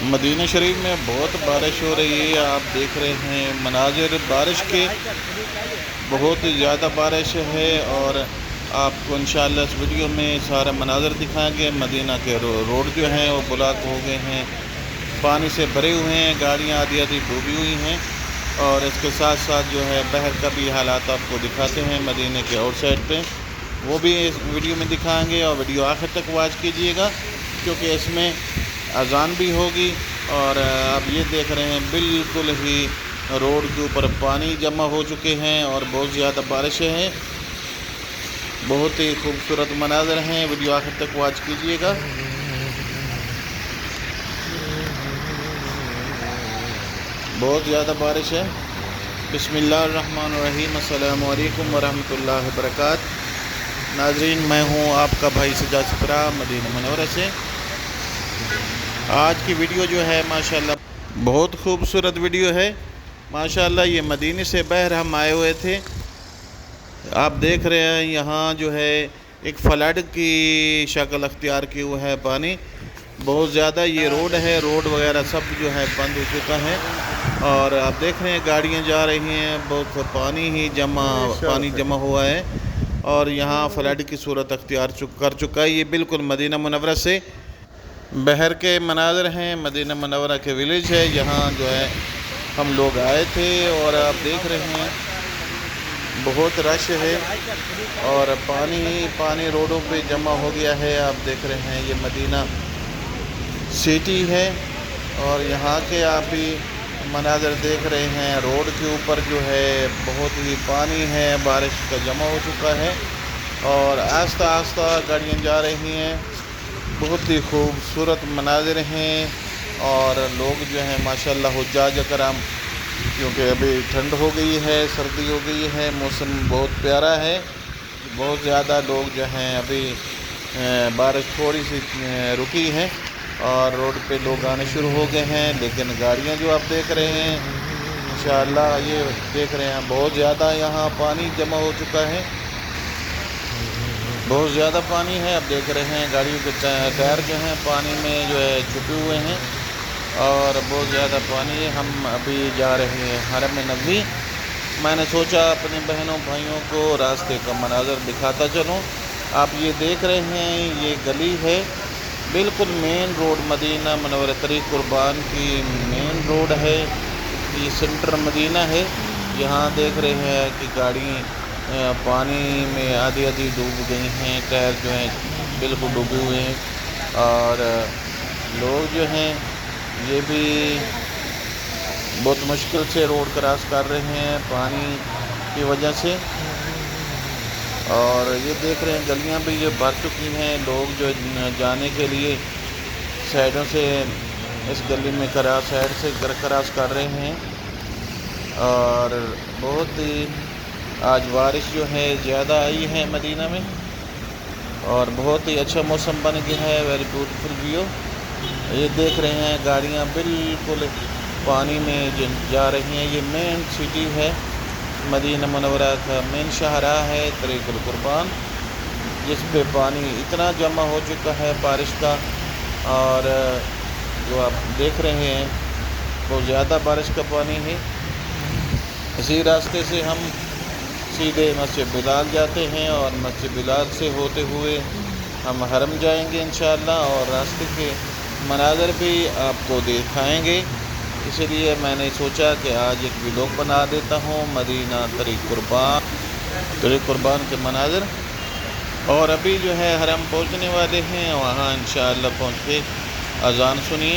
Medina शरीफ में बहुत बारिश हो रही है। आप देख रहे हैं मनाजिर बारिश के, बहुत ही ज़्यादा बारिश है। और आपको इंशाअल्लाह इस वीडियो में सारा मनाजिर दिखाएंगे। मदीना के रोड जो हैं वो ब्लॉक हो गए हैं, पानी से भरे हुए हैं, गाड़ियाँ आधी आधी डूबी हुई हैं। और इसके साथ साथ जो है बहर का भी हालात आपको दिखाते हैं मदीने के आउटसाइड पे, वो भी इस वीडियो में दिखाएंगे। और वीडियो आखिर तक वॉच कीजिएगा क्योंकि इसमें अजान भी होगी। और आप ये देख रहे हैं बिल्कुल ही रोड के ऊपर पानी जमा हो चुके हैं और बहुत ज़्यादा बारिशें हैं। बहुत ही खूबसूरत मनाज़र हैं, वीडियो आखिर तक वॉच कीजिएगा। बहुत ज़्यादा बारिश है। बिस्मिल्लाहिर्रहमानिर्रहीम, अस्सलामु अलैकुम वरहमतुल्लाहि वबरकातुहू। नाज़रीन, मैं हूँ आपका भाई सजाद सिपरा मदीना मुनव्वरा से। आज की वीडियो जो है माशाल्लाह बहुत खूबसूरत वीडियो है माशाल्लाह। ये मदीने से बहर हम आए हुए थे। आप देख रहे हैं यहाँ जो है एक फ्लड की शक्ल अख्तियार की हुआ है पानी, बहुत ज़्यादा। ये रोड है, रोड वगैरह सब जो है बंद हो चुका है। और आप देख रहे हैं गाड़ियाँ जा रही हैं, बहुत पानी जमा हुआ है। और यहाँ फ्लड की सूरत अख्तियार कर चुका है। ये बिल्कुल मदीना मुनव्वरा से बहर के मनाज़र हैं। मदीना मुनव्वरा के विलेज है, यहाँ जो है हम लोग आए थे। और आप देख रहे हैं बहुत रश है और पानी ही पानी रोडों पे जमा हो गया है। आप देख रहे हैं ये मदीना सिटी है और यहाँ के आप भी मनाज़र देख रहे हैं। रोड के ऊपर जो है बहुत ही पानी है, बारिश का जमा हो चुका है और आस्ता आस्ता गाड़ियाँ जा रही हैं। बहुत ही खूबसूरत मनाज़र हैं और लोग जो हैं माशाल्लाह हुज्जाज कराम, क्योंकि अभी ठंड हो गई है, सर्दी हो गई है, मौसम बहुत प्यारा है। बहुत ज़्यादा लोग जो हैं अभी बारिश थोड़ी सी रुकी है और रोड पे लोग आने शुरू हो गए हैं। लेकिन गाड़ियां जो आप देख रहे हैं इंशाअल्लाह, ये देख रहे हैं बहुत ज़्यादा यहाँ पानी जमा हो चुका है, बहुत ज़्यादा पानी है। अब देख रहे हैं गाड़ियों के टायर जो हैं पानी में जो है छुपे हुए हैं और बहुत ज़्यादा पानी है। हम अभी जा रहे हैं हरम नबी। मैंने सोचा अपने बहनों भाइयों को रास्ते का मनाज़र दिखाता चलूँ। आप ये देख रहे हैं ये गली है, बिल्कुल मेन रोड मदीना मुनव्वरा तरीक़ कुर्बान की मेन रोड है। ये सेंटर मदीना है। यहाँ देख रहे हैं कि गाड़ी पानी में आधी आधी डूब गई हैं, टायर जो हैं बिल्कुल डूबे हुए हैं। और लोग जो हैं ये भी बहुत मुश्किल से रोड क्रॉस कर रहे हैं पानी की वजह से। और ये देख रहे हैं गलियां भी ये भर चुकी हैं, लोग जो जाने के लिए साइडों से इस गली में साइड से क्रॉस कर रहे हैं। और बहुत ही आज बारिश जो है ज़्यादा आई है मदीना में और बहुत ही अच्छा मौसम बन गया है। Very beautiful view. ये देख रहे हैं गाड़ियाँ बिल्कुल पानी में जा रही हैं। ये मेन सिटी है, मदीना मुनव्वरा का मेन शाहराह है तरीक़ुल कुर्बान, जिस पे पानी इतना जमा हो चुका है बारिश का। और जो आप देख रहे हैं बहुत ज़्यादा बारिश का पानी है। इसी रास्ते से हम सीधे मस्जिद बिलाल जाते हैं और मस्जिद बिलाल से होते हुए हम हरम जाएंगे इंशाअल्लाह। और रास्ते के मनाज़र भी आपको दिखाएंगे, इसलिए मैंने सोचा कि आज एक व्लॉग बना देता हूँ मदीना तरीक़ कुर्बान के मनाज़र। और अभी जो है हरम पहुँचने वाले हैं, वहाँ इंशाअल्लाह पहुँच के अज़ान सुनिए।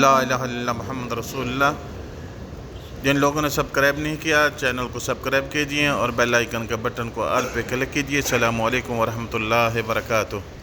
ला इलाहा इल्लल्लाह मोहम्मद रसूलुल्लाह। जिन लोगों ने सब्सक्राइब नहीं किया, चैनल को सब्सक्राइब कीजिए और बेल आइकन के बटन को ऑल पे क्लिक कीजिए। अस्सलामु अलैकुम वरहमतुल्लाहि वबरकातुहू।